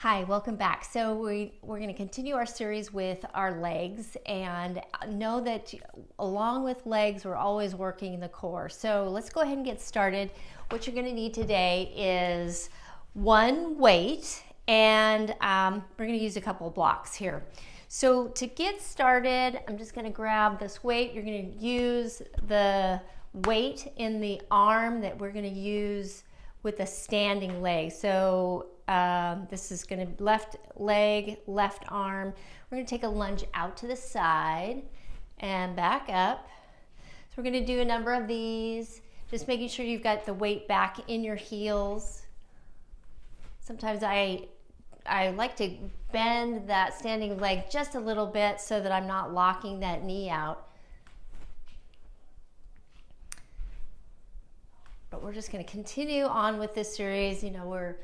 Hi, welcome back. So we're going to continue our series with our legs, and know that along with legs, we're always working the core. So let's go ahead and get started. What you're going to need today is one weight, and we're going to use a couple of blocks here. So to get started, I'm just going to grab this weight. You're going to use the weight in the arm that we're going to use with a standing leg. So this is going to left leg, left arm. We're going to take a lunge out to the side and back up. So we're going to do a number of these, just making sure you've got the weight back in your heels. Sometimes I like to bend that standing leg just a little bit so that I'm not locking that knee out. But we're just going to continue on with this series. You know, we're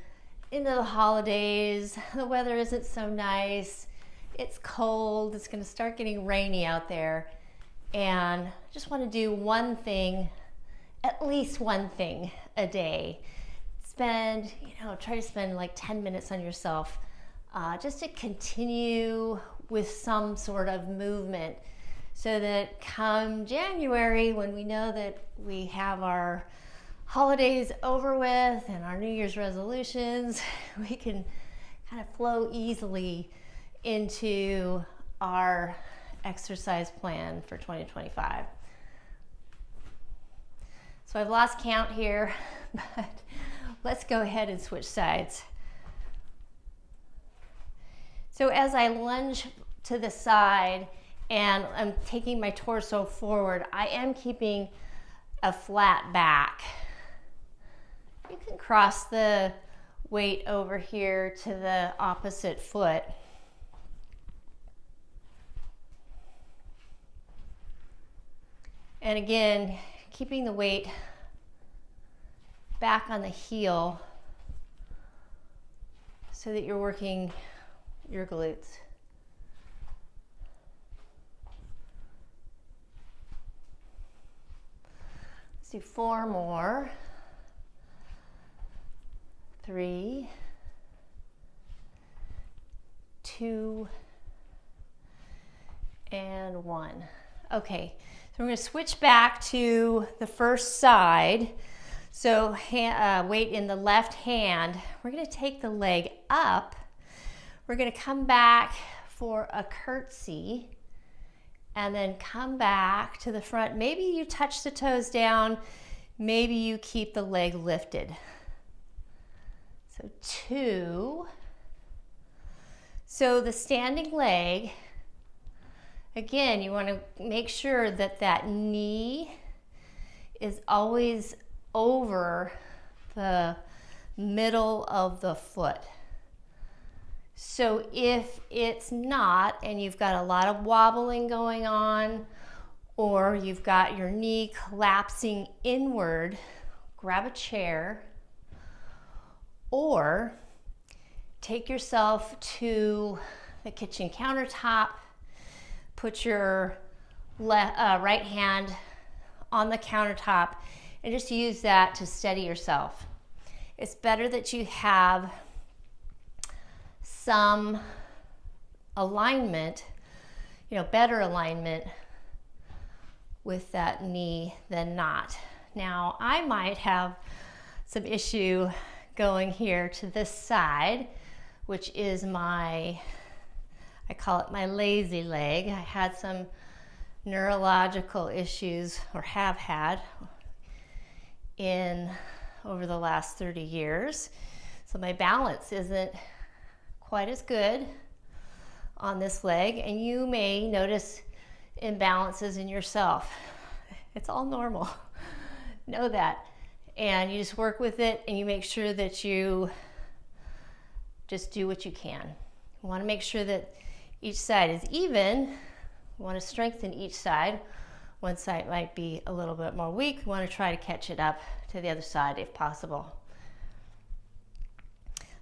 into the holidays. The weather isn't so nice. It's cold. It's going to start getting rainy out there. And I just want to do one thing, at least one thing a day. Try to spend like 10 minutes on yourself just to continue with some sort of movement so that come January, when we know that we have our holidays over with and our New Year's resolutions, we can kind of flow easily into our exercise plan for 2025. So I've lost count here, but let's go ahead and switch sides. So as I lunge to the side and I'm taking my torso forward, I am keeping a flat back. You can cross the weight over here to the opposite foot. And again, keeping the weight back on the heel so that you're working your glutes. Let's do 4 more. 3, 2, and 1. Okay, so we're going to switch back to the first side. So weight in the left hand. We're going to take the leg up. We're going to come back for a curtsy and then come back to the front. Maybe you touch the toes down. Maybe you keep the leg lifted. So 2. So the standing leg, again, you want to make sure that that knee is always over the middle of the foot. So if it's not, and you've got a lot of wobbling going on, or you've got your knee collapsing inward, grab a chair, or take yourself to the kitchen countertop, put your right hand on the countertop, and just use that to steady yourself. It's better that you have some alignment, better alignment with that knee than not. Now, I might have some issue going here to this side, which is I call it my lazy leg. I had some neurological issues, or have had, over the last 30 years. So my balance isn't quite as good on this leg, and you may notice imbalances in yourself. It's all normal. Know that. And you just work with it, and you make sure that you just do what you can. You want to make sure that each side is even. You want to strengthen each side. One side might be a little bit more weak. You want to try to catch it up to the other side if possible.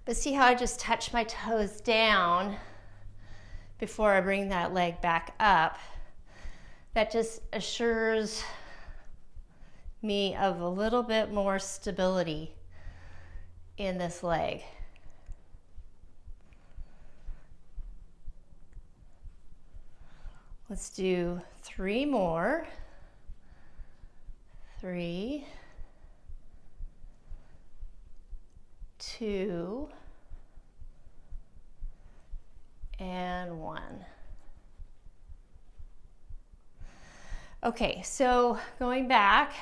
But see how I just touch my toes down before I bring that leg back up? That just assures me of a little bit more stability in this leg. Let's do 3 more. 3, 2, and 1. Okay, so going back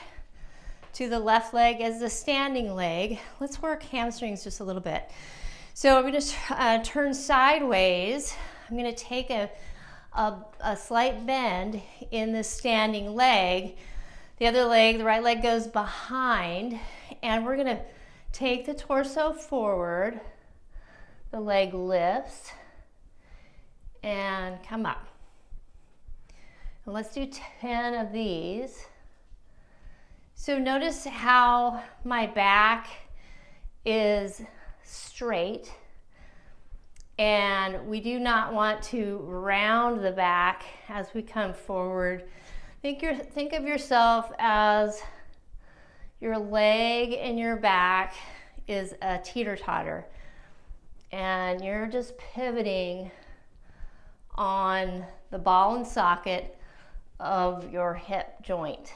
to the left leg as the standing leg, let's work hamstrings just a little bit. So I'm going to turn sideways. I'm going to take a slight bend in the standing leg. The other leg, the right leg, goes behind, and we're going to take the torso forward. The leg lifts and come up. And let's do 10 of these. So notice how my back is straight, and we do not want to round the back as we come forward. Think of yourself as your leg and your back is a teeter-totter, and you're just pivoting on the ball and socket of your hip joint.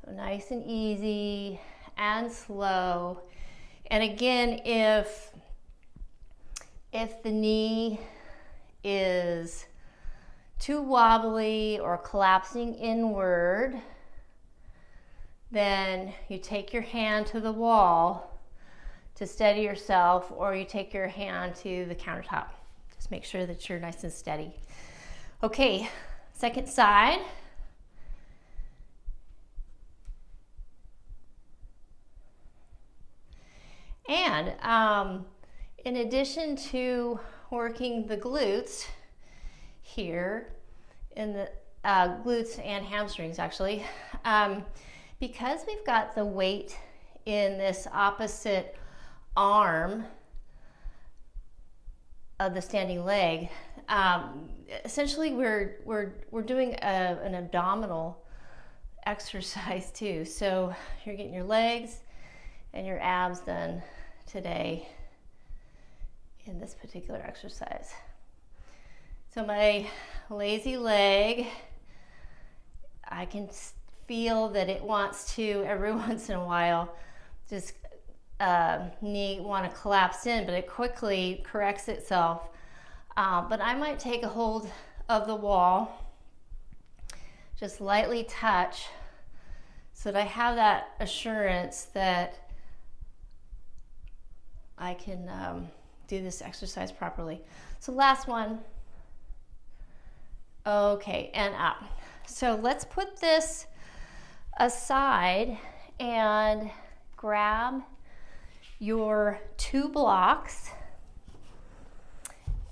So nice and easy and slow. And again, if the knee is too wobbly or collapsing inward, then you take your hand to the wall to steady yourself, or you take your hand to the countertop. Just make sure that you're nice and steady. Okay, second side. And in addition to working the glutes here, in the glutes and hamstrings actually, because we've got the weight in this opposite arm of the standing leg, essentially we're doing an abdominal exercise too. So you're getting your legs and your abs done today in this particular exercise. So my lazy leg, I can feel that it wants to every once in a while just knee want to collapse in, but it quickly corrects itself. But I might take a hold of the wall, just lightly touch, so that I have that assurance that I can do this exercise properly. So last one. Okay, and up. So let's put this aside and grab your 2 blocks.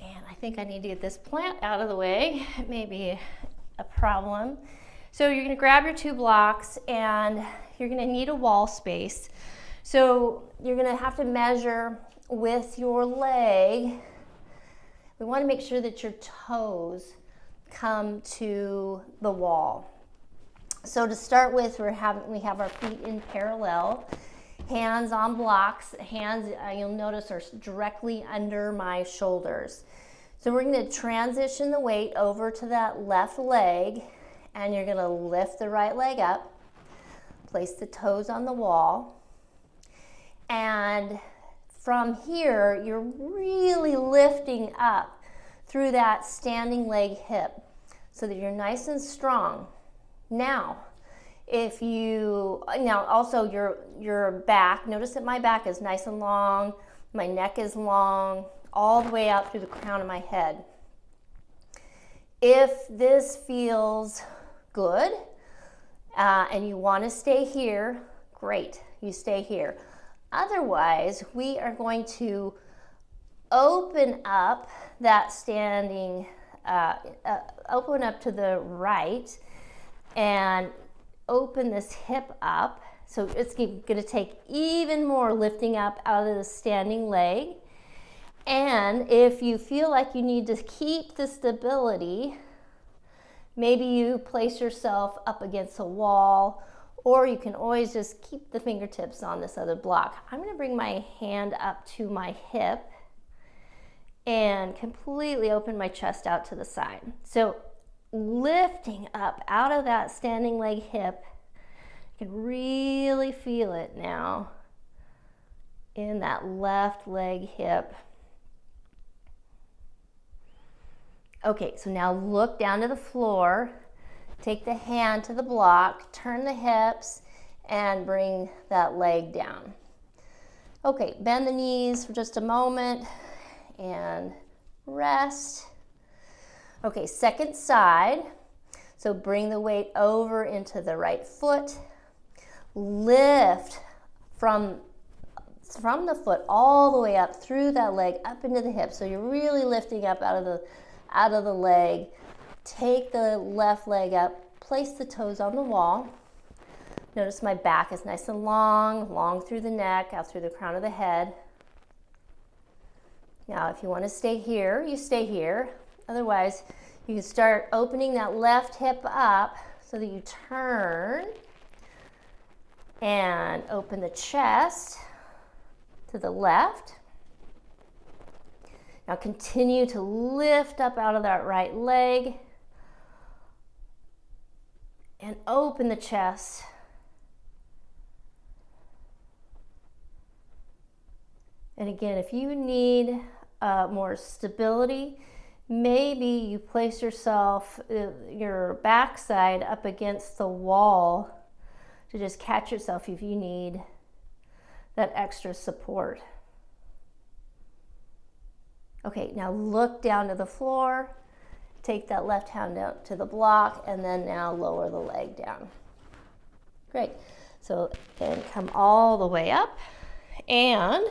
And I think I need to get this plant out of the way. It may be a problem. So you're going to grab your 2 blocks, and you're going to need a wall space. So you're going to have to measure with your leg. We want to make sure that your toes come to the wall. So to start with, we have our feet in parallel, hands on blocks. Hands, you'll notice, are directly under my shoulders. So we're going to transition the weight over to that left leg, and you're going to lift the right leg up, place the toes on the wall, and from here, you're really lifting up through that standing leg hip so that you're nice and strong. Now, also your back, notice that my back is nice and long, my neck is long, all the way out through the crown of my head. If this feels good and you want to stay here, great, you stay here. Otherwise, we are going to open up that standing, open up to the right and open this hip up. So it's going to take even more lifting up out of the standing leg. And if you feel like you need to keep the stability, maybe you place yourself up against a wall, or you can always just keep the fingertips on this other block. I'm going to bring my hand up to my hip, and completely open my chest out to the side. So lifting up out of that standing leg hip, you can really feel it now in that left leg hip. Okay, so now look down to the floor, take the hand to the block, turn the hips, and bring that leg down. Okay, bend the knees for just a moment and rest. Okay, second side. So bring the weight over into the right foot. Lift from the foot all the way up through that leg, up into the hip. So you're really lifting up out of the leg. Take the left leg up, place the toes on the wall. Notice my back is nice and long through the neck, out through the crown of the head. Now, if you want to stay here, you stay here. Otherwise, you can start opening that left hip up so that you turn and open the chest to the left. Now continue to lift up out of that right leg and open the chest. And again, if you need more stability, maybe you place yourself, your backside up against the wall to just catch yourself if you need that extra support. Okay, now look down to the floor, take that left hand down to the block, and then now lower the leg down. Great. So then come all the way up, and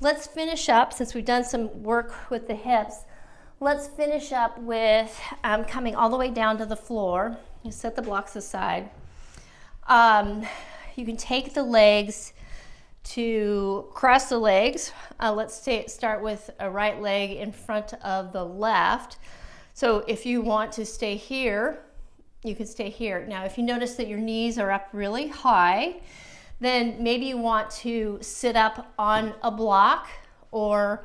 let's finish up, since we've done some work with the hips, let's finish up with coming all the way down to the floor. You set the blocks aside. You can take the legs to cross the legs. Let's start with a right leg in front of the left. So if you want to stay here, you can stay here. Now, if you notice that your knees are up really high, then maybe you want to sit up on a block or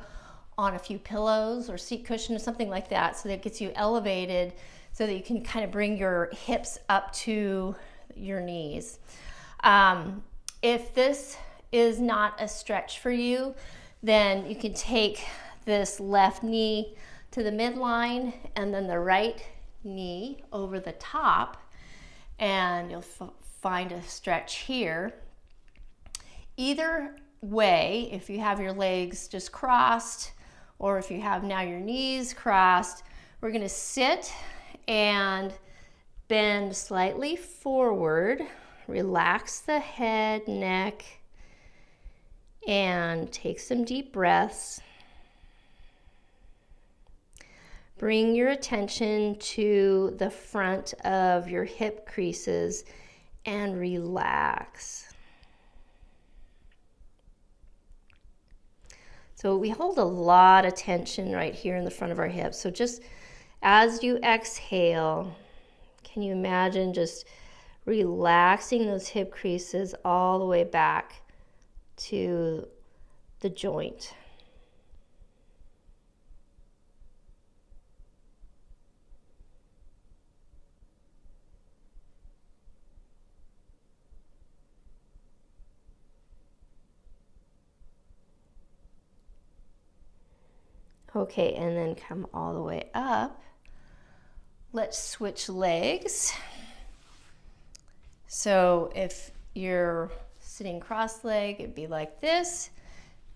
on a few pillows or seat cushion or something like that, so that it gets you elevated so that you can kind of bring your hips up to your knees. If this is not a stretch for you, then you can take this left knee to the midline and then the right knee over the top, and you'll find a stretch here. Either way, if you have your legs just crossed or if you have now your knees crossed, we're going to sit and bend slightly forward, relax the head, neck, and take some deep breaths. Bring your attention to the front of your hip creases and relax. So we hold a lot of tension right here in the front of our hips. So just as you exhale, can you imagine just relaxing those hip creases all the way back to the joint? Okay, and then come all the way up. Let's switch legs. So if you're sitting cross-legged, it'd be like this.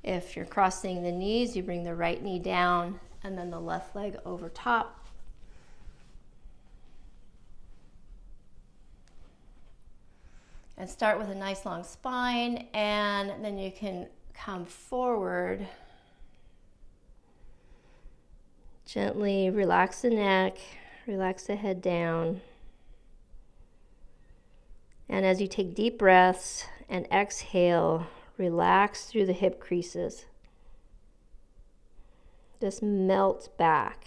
If you're crossing the knees, you bring the right knee down and then the left leg over top. And start with a nice long spine, and then you can come forward. Gently relax the neck, relax the head down. And as you take deep breaths and exhale, relax through the hip creases. Just melt back.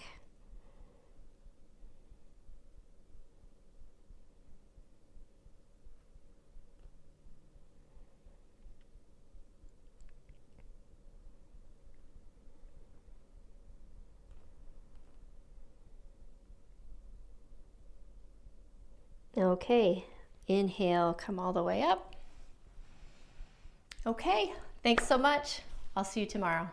Okay, inhale, come all the way up. Okay, thanks so much. I'll see you tomorrow.